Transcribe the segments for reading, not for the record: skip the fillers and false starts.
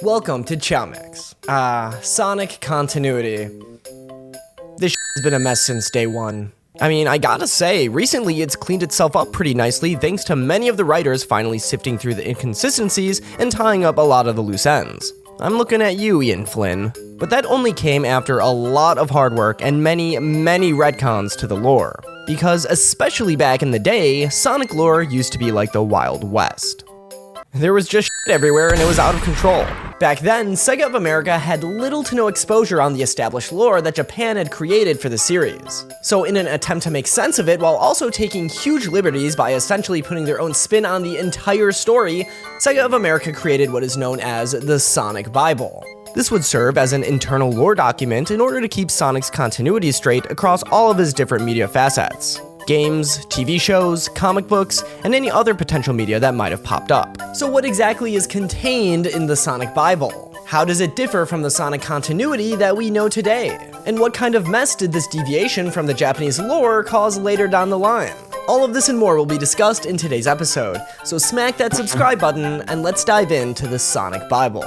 Welcome to chaomix. Sonic continuity. This has been a mess since day one. I mean, I gotta say, recently it's cleaned itself up pretty nicely thanks to many of the writers finally sifting through the inconsistencies and tying up a lot of the loose ends. I'm looking at you, Ian Flynn. But that only came after a lot of hard work and many retcons to the lore. Because especially back in the day, Sonic lore used to be like the Wild West. There was just shit everywhere and it was out of control. Back then, SEGA of America had little to no exposure on the established lore that Japan had created for the series. So in an attempt to make sense of it while also taking huge liberties by essentially putting their own spin on the entire story, SEGA of America created what is known as the Sonic Bible. This would serve as an internal lore document in order to keep Sonic's continuity straight across all of his different media facets. Games, TV shows, comic books, and any other potential media that might have popped up. So what exactly is contained in the Sonic Bible? How does it differ from the Sonic continuity that we know today? And what kind of mess did this deviation from the Japanese lore cause later down the line? All of this and more will be discussed in today's episode, so smack that subscribe button and let's dive into the Sonic Bible.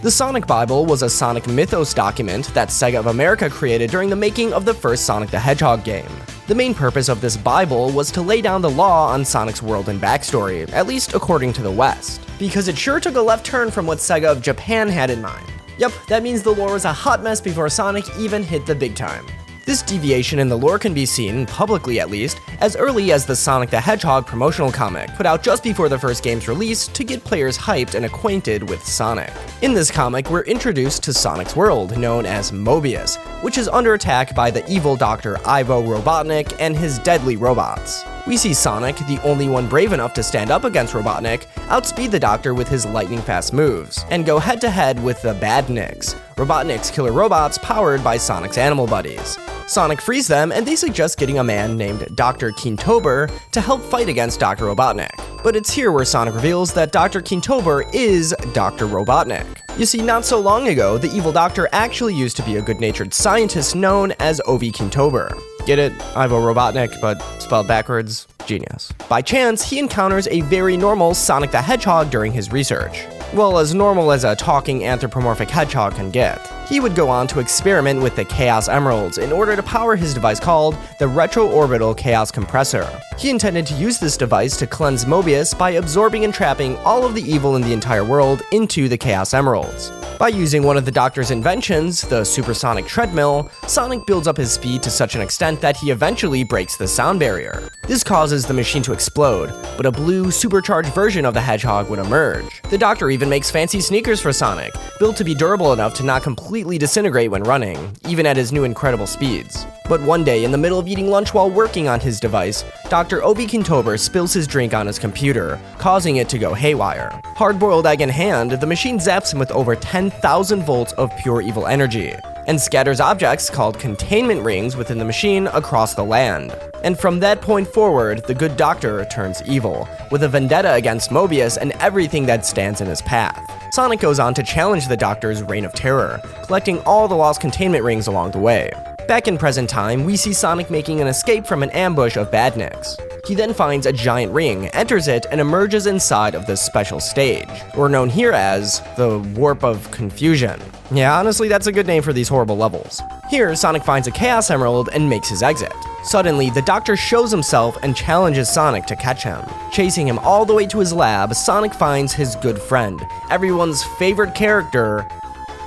The Sonic Bible was a Sonic mythos document that SEGA of America created during the making of the first Sonic the Hedgehog game. The main purpose of this Bible was to lay down the law on Sonic's world and backstory, at least according to the West, because it sure took a left turn from what SEGA of Japan had in mind. Yep, that means the lore was a hot mess before Sonic even hit the big time. This deviation in the lore can be seen, publicly at least, as early as the Sonic the Hedgehog promotional comic, put out just before the first game's release to get players hyped and acquainted with Sonic. In this comic, we're introduced to Sonic's world, known as Mobius, which is under attack by the evil Dr. Ivo Robotnik and his deadly robots. We see Sonic, the only one brave enough to stand up against Robotnik, outspeed the Doctor with his lightning-fast moves, and go head-to-head with the Badniks, Robotnik's killer robots powered by Sonic's animal buddies. Sonic frees them, and they suggest getting a man named Dr. Keentober to help fight against Dr. Robotnik. But it's here where Sonic reveals that Dr. Keentober is Dr. Robotnik. You see, not so long ago, the evil Doctor actually used to be a good-natured scientist known as Ovi Keentober. Get it? Ivo Robotnik, but spelled backwards? Genius. By chance, he encounters a very normal Sonic the Hedgehog during his research. Well, as normal as a talking anthropomorphic hedgehog can get. He would go on to experiment with the Chaos Emeralds in order to power his device called the Retroorbital Chaos Compressor. He intended to use this device to cleanse Mobius by absorbing and trapping all of the evil in the entire world into the Chaos Emeralds. By using one of the Doctor's inventions, the supersonic treadmill, Sonic builds up his speed to such an extent that he eventually breaks the sound barrier. This causes the machine to explode, but a blue, supercharged version of the Hedgehog would emerge. The Doctor even makes fancy sneakers for Sonic, built to be durable enough to not completely disintegrate when running, even at his new incredible speeds. But one day, in the middle of eating lunch while working on his device, Dr. Ovi Keentober spills his drink on his computer, causing it to go haywire. Hard-boiled egg in hand, the machine zaps him with over 10,000 volts of pure evil energy, and scatters objects called containment rings within the machine across the land. And from that point forward, the good Doctor turns evil, with a vendetta against Mobius and everything that stands in his path. Sonic goes on to challenge the Doctor's reign of terror, collecting all the lost containment rings along the way. Back in present time, we see Sonic making an escape from an ambush of Badniks. He then finds a giant ring, enters it, and emerges inside of this special stage, or known here as the Warp of Confusion. Yeah, honestly, that's a good name for these horrible levels. Here, Sonic finds a Chaos Emerald and makes his exit. Suddenly, the Doctor shows himself and challenges Sonic to catch him. Chasing him all the way to his lab, Sonic finds his good friend, everyone's favorite character,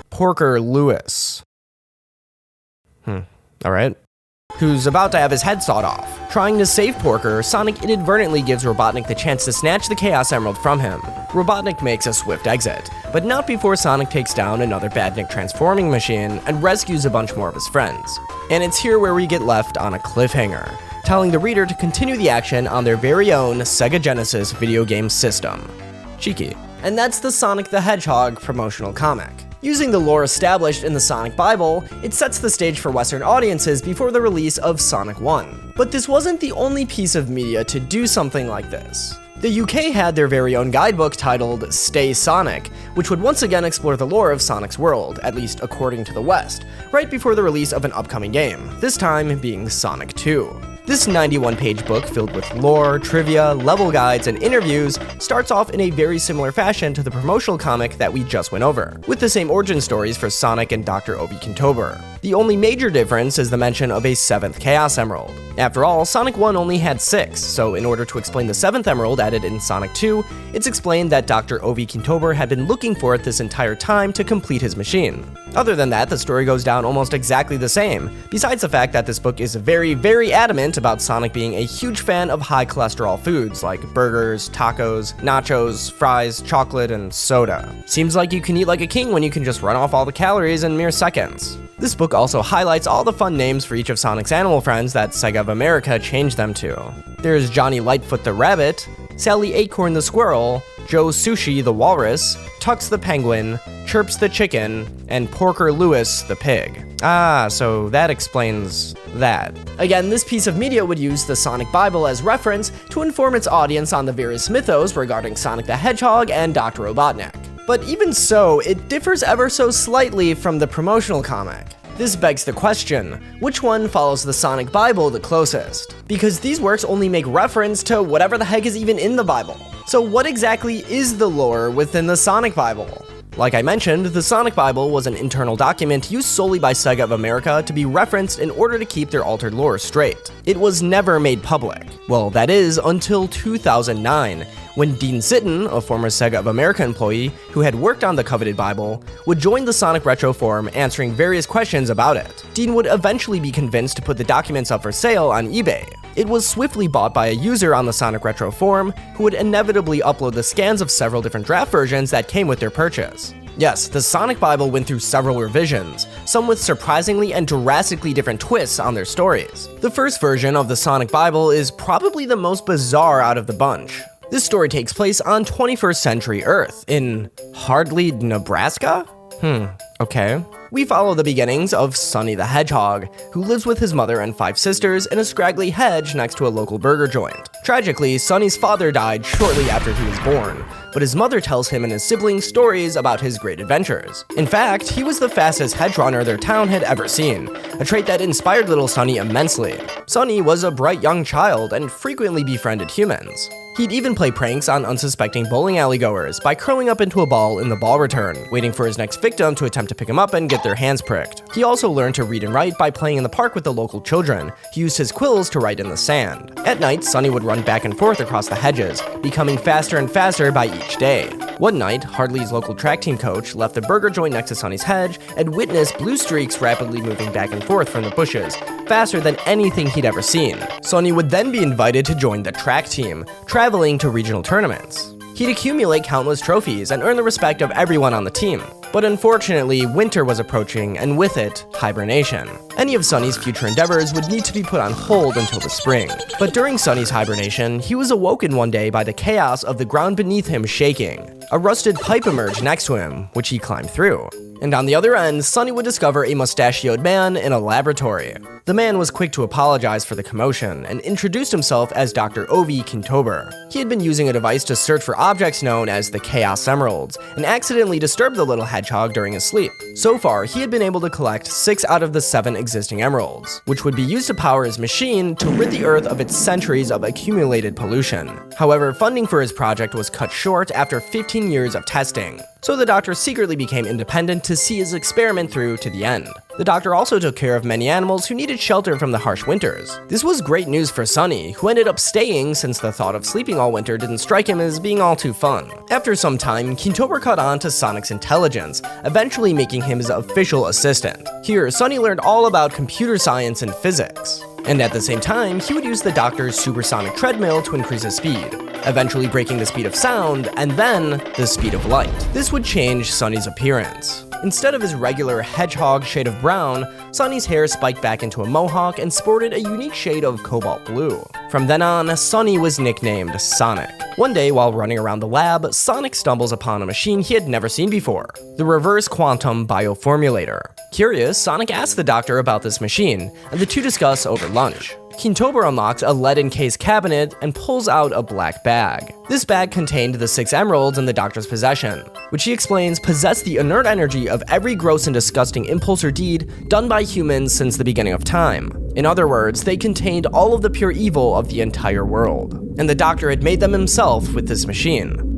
Porker Lewis. Alright. Who's about to have his head sawed off. Trying to save Porker, Sonic inadvertently gives Robotnik the chance to snatch the Chaos Emerald from him. Robotnik makes a swift exit, but not before Sonic takes down another Badnik transforming machine and rescues a bunch more of his friends. And it's here where we get left on a cliffhanger, telling the reader to continue the action on their very own Sega Genesis video game system. Cheeky. And that's the Sonic the Hedgehog promotional comic. Using the lore established in the Sonic Bible, it sets the stage for Western audiences before the release of Sonic 1. But this wasn't the only piece of media to do something like this. The UK had their very own guidebook titled Stay Sonic, which would once again explore the lore of Sonic's world, at least according to the West, right before the release of an upcoming game, this time being Sonic 2. This 91-page book filled with lore, trivia, level guides, and interviews starts off in a very similar fashion to the promotional comic that we just went over, with the same origin stories for Sonic and Dr. Ovi Kintober. The only major difference is the mention of a 7th Chaos Emerald. After all, Sonic 1 only had 6, so in order to explain the 7th Emerald added in Sonic 2, it's explained that Dr. Ovi Kintober had been looking for it this entire time to complete his machine. Other than that, the story goes down almost exactly the same, besides the fact that this book is very, very adamant about Sonic being a huge fan of high cholesterol foods like burgers, tacos, nachos, fries, chocolate, and soda. Seems like you can eat like a king when you can just run off all the calories in mere seconds. This book also highlights all the fun names for each of Sonic's animal friends that SEGA of America changed them to. There's Johnny Lightfoot the rabbit, Sally Acorn the squirrel, Joe Sushi the walrus, Tux the penguin, Chirps the chicken, and Porker Lewis the pig. Ah, so that explains that. Again, this piece of media would use the Sonic Bible as reference to inform its audience on the various mythos regarding Sonic the Hedgehog and Dr. Robotnik. But even so, it differs ever so slightly from the promotional comic. This begs the question, which one follows the Sonic Bible the closest? Because these works only make reference to whatever the heck is even in the Bible. So what exactly is the lore within the Sonic Bible? Like I mentioned, the Sonic Bible was an internal document used solely by SEGA of America to be referenced in order to keep their altered lore straight. It was never made public. Well, that is, until 2009, when Dean Sitton, a former SEGA of America employee who had worked on the coveted Bible, would join the Sonic Retro forum answering various questions about it. Dean would eventually be convinced to put the documents up for sale on eBay. It was swiftly bought by a user on the Sonic Retro forum who would inevitably upload the scans of several different draft versions that came with their purchase. Yes, the Sonic Bible went through several revisions, some with surprisingly and drastically different twists on their stories. The first version of the Sonic Bible is probably the most bizarre out of the bunch. This story takes place on 21st century Earth, in Hardly, Nebraska? Okay. We follow the beginnings of Sonny the Hedgehog, who lives with his mother and 5 sisters in a scraggly hedge next to a local burger joint. Tragically, Sonny's father died shortly after he was born, but his mother tells him and his siblings stories about his great adventures. In fact, he was the fastest hedge runner their town had ever seen, a trait that inspired little Sonny immensely. Sonny was a bright young child and frequently befriended humans. He'd even play pranks on unsuspecting bowling alley goers by curling up into a ball in the ball return, waiting for his next victim to attempt to pick him up and get their hands pricked. He also learned to read and write by playing in the park with the local children. He used his quills to write in the sand. At night, Sonny would run back and forth across the hedges, becoming faster and faster by each day. One night, Hardly's local track team coach left the burger joint next to Sonny's hedge and witnessed blue streaks rapidly moving back and forth from the bushes, faster than anything he'd ever seen. Sonny would then be invited to join the track team, traveling to regional tournaments. He'd accumulate countless trophies and earn the respect of everyone on the team. But unfortunately, winter was approaching, and with it, hibernation. Any of Sonny's future endeavors would need to be put on hold until the spring. But during Sonny's hibernation, he was awoken one day by the chaos of the ground beneath him shaking. A rusted pipe emerged next to him, which he climbed through. And on the other end, Sonny would discover a mustachioed man in a laboratory. The man was quick to apologize for the commotion and introduced himself as Dr. Ovi Kintober. He had been using a device to search for objects known as the Chaos Emeralds and accidentally disturbed the little hedgehog during his sleep. So far, he had been able to collect 6 out of the 7 existing emeralds, which would be used to power his machine to rid the Earth of its centuries of accumulated pollution. However, funding for his project was cut short after 15 years of testing. So the doctor secretly became independent to see his experiment through to the end. The doctor also took care of many animals who needed shelter from the harsh winters. This was great news for Sonny, who ended up staying since the thought of sleeping all winter didn't strike him as being all too fun. After some time, Kintober caught on to Sonic's intelligence, eventually making him his official assistant. Here, Sonny learned all about computer science and physics. And at the same time, he would use the doctor's supersonic treadmill to increase his speed, eventually breaking the speed of sound, and then the speed of light. This would change Sonny's appearance. Instead of his regular hedgehog shade of brown, Sonny's hair spiked back into a mohawk and sported a unique shade of cobalt blue. From then on, Sonny was nicknamed Sonic. One day, while running around the lab, Sonic stumbles upon a machine he had never seen before, the Reverse Quantum Bioformulator. Curious, Sonic asks the doctor about this machine, and the two discuss over lunch. Kintobor unlocks a lead-encased cabinet and pulls out a black bag. This bag contained the 6 emeralds in the Doctor's possession, which he explains possess the inert energy of every gross and disgusting impulse or deed done by humans since the beginning of time. In other words, they contained all of the pure evil of the entire world, and the Doctor had made them himself with this machine.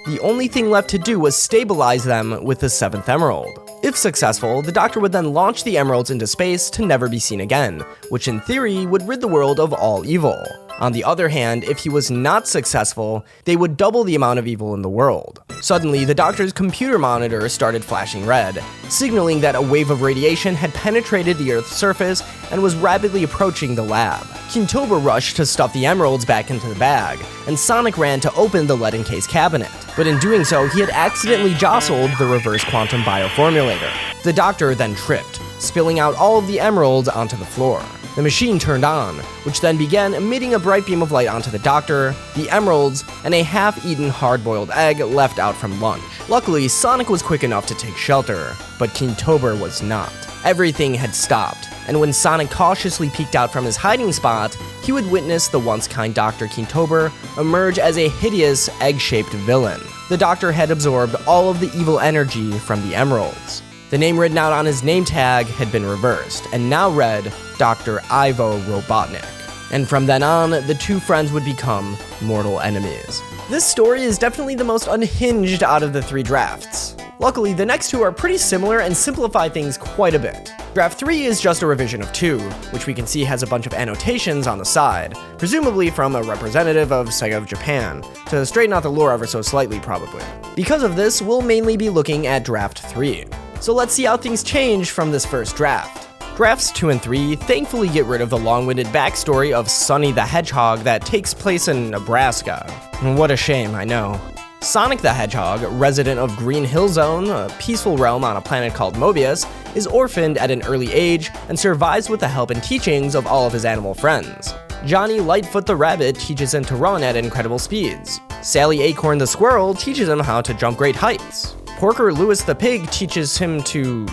The only thing left to do was stabilize them with the 7th emerald. If successful, the Doctor would then launch the emeralds into space to never be seen again, which in theory would rid the world of all evil. On the other hand, if he was not successful, they would double the amount of evil in the world. Suddenly, the Doctor's computer monitor started flashing red, signaling that a wave of radiation had penetrated the Earth's surface and was rapidly approaching the lab. Kintobor rushed to stuff the emeralds back into the bag, and Sonic ran to open the lead-encased cabinet. But in doing so, he had accidentally jostled the reverse quantum bioformulator. The Doctor then tripped, spilling out all of the emeralds onto the floor. The machine turned on, which then began emitting a bright beam of light onto the Doctor, the emeralds, and a half-eaten hard-boiled egg left out from lunch. Luckily, Sonic was quick enough to take shelter, but Kintobor was not. Everything had stopped, and when Sonic cautiously peeked out from his hiding spot, he would witness the once kind Dr. Kintobor emerge as a hideous, egg-shaped villain. The Doctor had absorbed all of the evil energy from the emeralds. The name written out on his name tag had been reversed, and now read Dr. Ivo Robotnik. And from then on, the two friends would become mortal enemies. This story is definitely the most unhinged out of the 3 drafts. Luckily, the next 2 are pretty similar and simplify things quite a bit. Draft 3 is just a revision of 2, which we can see has a bunch of annotations on the side, presumably from a representative of SEGA of Japan, to straighten out the lore ever so slightly probably. Because of this, we'll mainly be looking at Draft 3. So let's see how things change from this first draft. Drafts 2 and 3 thankfully get rid of the long-winded backstory of Sonny the Hedgehog that takes place in Nebraska. What a shame, I know. Sonic the Hedgehog, resident of Green Hill Zone, a peaceful realm on a planet called Mobius, is orphaned at an early age and survives with the help and teachings of all of his animal friends. Johnny Lightfoot the Rabbit teaches him to run at incredible speeds. Sally Acorn the Squirrel teaches him how to jump great heights. Porker Lewis the Pig teaches him to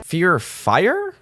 fear fire?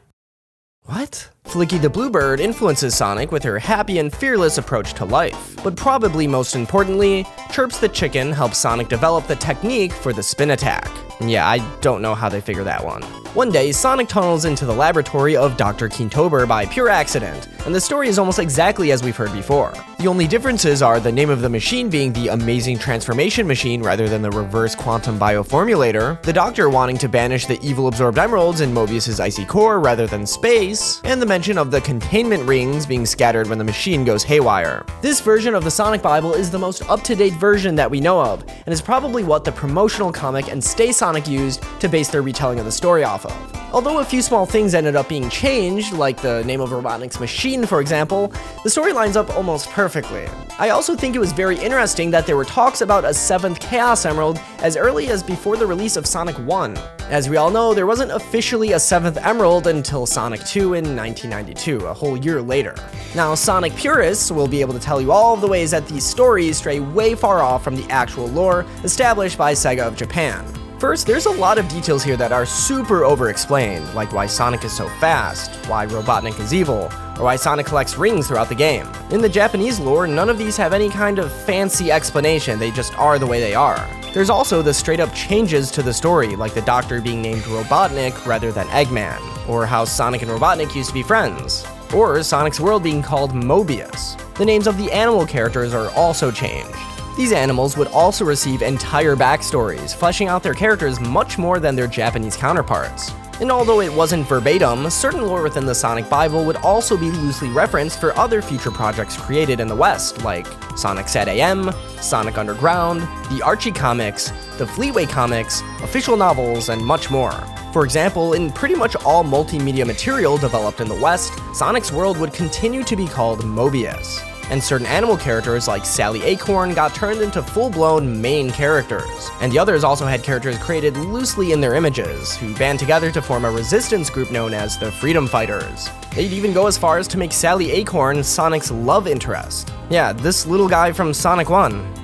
What? Flicky the Bluebird influences Sonic with her happy and fearless approach to life. But probably most importantly, Chirps the Chicken helps Sonic develop the technique for the spin attack. Yeah, I don't know how they figure that one. One day, Sonic tunnels into the laboratory of Dr. Kintobor by pure accident, and the story is almost exactly as we've heard before. The only differences are the name of the machine being the Amazing Transformation Machine rather than the Reverse Quantum Bioformulator, the Doctor wanting to banish the evil absorbed emeralds in Mobius's icy core rather than space, and the mention of the containment rings being scattered when the machine goes haywire. This version of the Sonic Bible is the most up-to-date version that we know of, and is probably what the Promotional comic and Stay Sonic used to base their retelling of the story off of. Although a few small things ended up being changed, like the name of Robotnik's machine for example, the story lines up almost perfectly. I also think it was very interesting that there were talks about a 7th Chaos Emerald as early as before the release of Sonic 1. As we all know, there wasn't officially a 7th Emerald until Sonic 2 in 1992, a whole year later. Now, Sonic purists will be able to tell you all of the ways that these stories stray way far off from the actual lore established by SEGA of Japan. First, there's a lot of details here that are super over-explained, like why Sonic is so fast, why Robotnik is evil, or why Sonic collects rings throughout the game. In the Japanese lore, none of these have any kind of fancy explanation, they just are the way they are. There's also the straight-up changes to the story, like the Doctor being named Robotnik rather than Eggman, or how Sonic and Robotnik used to be friends, or Sonic's world being called Mobius. The names of the animal characters are also changed. These animals would also receive entire backstories, fleshing out their characters much more than their Japanese counterparts. And although it wasn't verbatim, certain lore within the Sonic Bible would also be loosely referenced for other future projects created in the West, like Sonic SAT-AM, Sonic Underground, the Archie comics, the Fleetway comics, official novels, and much more. For example, in pretty much all multimedia material developed in the West, Sonic's world would continue to be called Mobius. And certain animal characters like Sally Acorn got turned into full-blown main characters. And the others also had characters created loosely in their images, who band together to form a resistance group known as the Freedom Fighters. They'd even go as far as to make Sally Acorn Sonic's love interest. Yeah, this little guy from Sonic 1.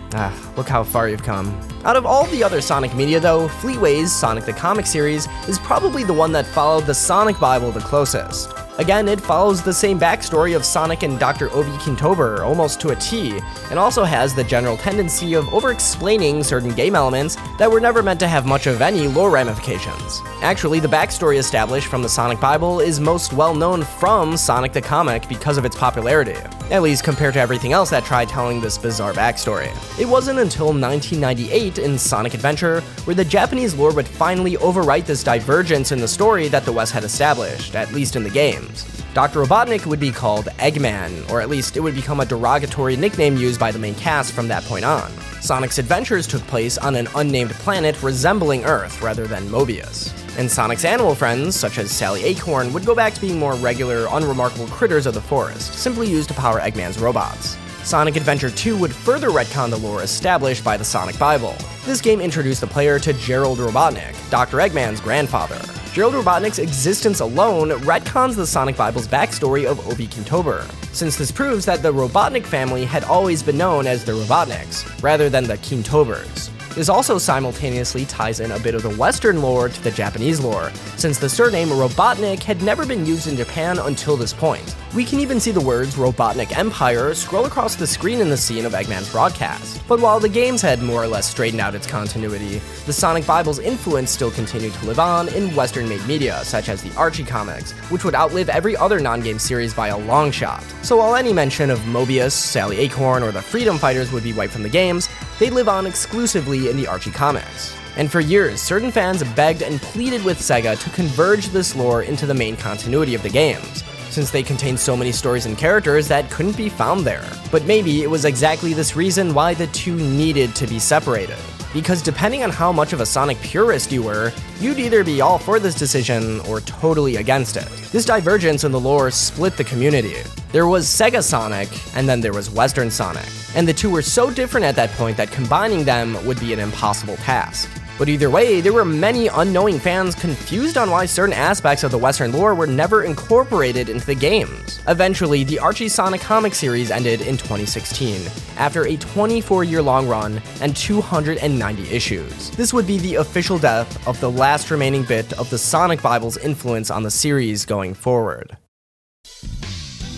Look how far you've come. Out of all the other Sonic media though, Fleetway's Sonic the Comic series is probably the one that followed the Sonic Bible the closest. Again, it follows the same backstory of Sonic and Dr. Obi Kintober almost to a T, and also has the general tendency of over-explaining certain game elements that were never meant to have much of any lore ramifications. Actually, the backstory established from the Sonic Bible is most well known from Sonic the Comic because of its popularity, at least compared to everything else that tried telling this bizarre backstory. It wasn't until 1998 in Sonic Adventure where the Japanese lore would finally overwrite this divergence in the story that the West had established, at least in the games. Dr. Robotnik would be called Eggman, or at least it would become a derogatory nickname used by the main cast from that point on. Sonic's adventures took place on an unnamed planet resembling Earth rather than Mobius. And Sonic's animal friends, such as Sally Acorn, would go back to being more regular, unremarkable critters of the forest, simply used to power Eggman's robots. Sonic Adventure 2 would further retcon the lore established by the Sonic Bible. This game introduced the player to Gerald Robotnik, Dr. Eggman's grandfather. Gerald Robotnik's existence alone retcons the Sonic Bible's backstory of Obi Kintober, since this proves that the Robotnik family had always been known as the Robotniks, rather than the Kintobers. This also simultaneously ties in a bit of the Western lore to the Japanese lore, since the surname Robotnik had never been used in Japan until this point. We can even see the words Robotnik Empire scroll across the screen in the scene of Eggman's broadcast. But while the games had more or less straightened out its continuity, the Sonic Bible's influence still continued to live on in Western-made media, such as the Archie comics, which would outlive every other non-game series by a long shot. So while any mention of Mobius, Sally Acorn, or the Freedom Fighters would be wiped from the games, they live on exclusively in the Archie comics. And for years, certain fans begged and pleaded with SEGA to converge this lore into the main continuity of the games, since they contained so many stories and characters that couldn't be found there. But maybe it was exactly this reason why the two needed to be separated. Because depending on how much of a Sonic purist you were, you'd either be all for this decision or totally against it. This divergence in the lore split the community. There was Sega Sonic, and then there was Western Sonic. And the two were so different at that point that combining them would be an impossible task. But either way, there were many unknowing fans confused on why certain aspects of the Western lore were never incorporated into the games. Eventually, the Archie Sonic comic series ended in 2016, after a 24-year-long run and 290 issues. This would be the official death of the last remaining bit of the Sonic Bible's influence on the series going forward.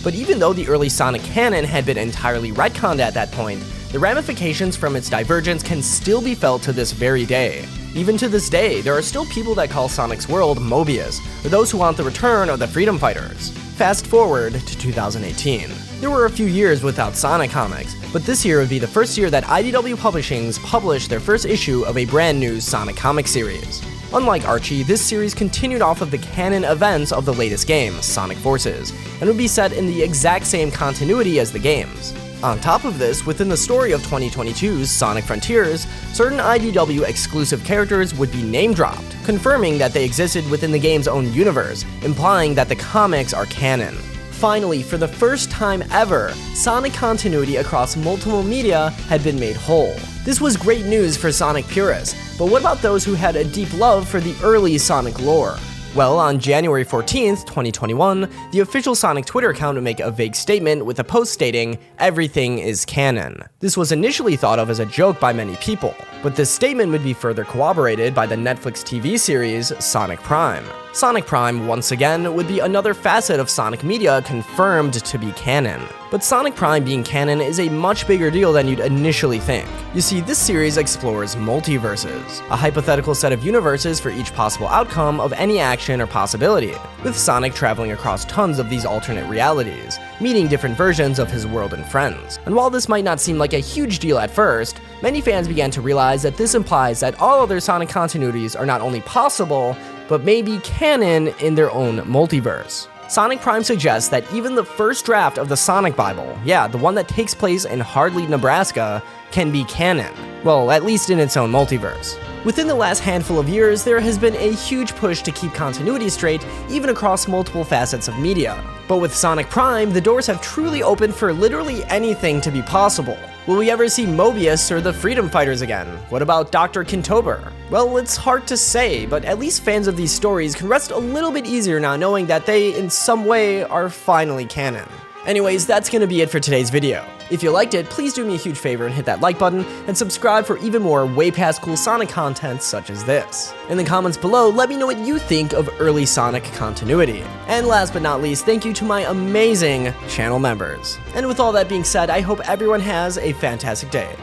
But even though the early Sonic canon had been entirely retconned at that point, the ramifications from its divergence can still be felt to this very day. Even to this day, there are still people that call Sonic's world Mobius, or those who want the return of the Freedom Fighters. Fast forward to 2018. There were a few years without Sonic comics, but this year would be the first year that IDW Publishings published their first issue of a brand new Sonic comic series. Unlike Archie, this series continued off of the canon events of the latest game, Sonic Forces, and would be set in the exact same continuity as the games. On top of this, within the story of 2022's Sonic Frontiers, certain IDW exclusive characters would be name-dropped, confirming that they existed within the game's own universe, implying that the comics are canon. Finally, for the first time ever, Sonic continuity across multiple media had been made whole. This was great news for Sonic purists, but what about those who had a deep love for the early Sonic lore? Well, on January 14th, 2021, the official Sonic Twitter account would make a vague statement with a post stating, "Everything is canon." This was initially thought of as a joke by many people, but this statement would be further corroborated by the Netflix TV series Sonic Prime. Sonic Prime, once again, would be another facet of Sonic media confirmed to be canon. But Sonic Prime being canon is a much bigger deal than you'd initially think. You see, this series explores multiverses, a hypothetical set of universes for each possible outcome of any action or possibility, with Sonic traveling across tons of these alternate realities, meeting different versions of his world and friends. And while this might not seem like a huge deal at first, many fans began to realize that this implies that all other Sonic continuities are not only possible, but may be canon in their own multiverse. Sonic Prime suggests that even the first draft of the Sonic Bible, yeah, the one that takes place in Hardlee, Nebraska, can be canon. Well, at least in its own multiverse. Within the last handful of years, there has been a huge push to keep continuity straight, even across multiple facets of media. But with Sonic Prime, the doors have truly opened for literally anything to be possible. Will we ever see Mobius or the Freedom Fighters again? What about Dr. Kintober? Well, it's hard to say, but at least fans of these stories can rest a little bit easier now knowing that they, in some way, are finally canon. Anyways, that's gonna be it for today's video. If you liked it, please do me a huge favor and hit that like button, and subscribe for even more way past cool Sonic content such as this. In the comments below, let me know what you think of early Sonic continuity. And last but not least, thank you to my amazing channel members. And with all that being said, I hope everyone has a fantastic day.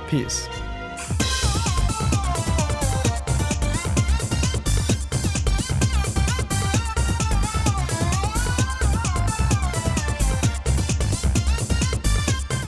Peace.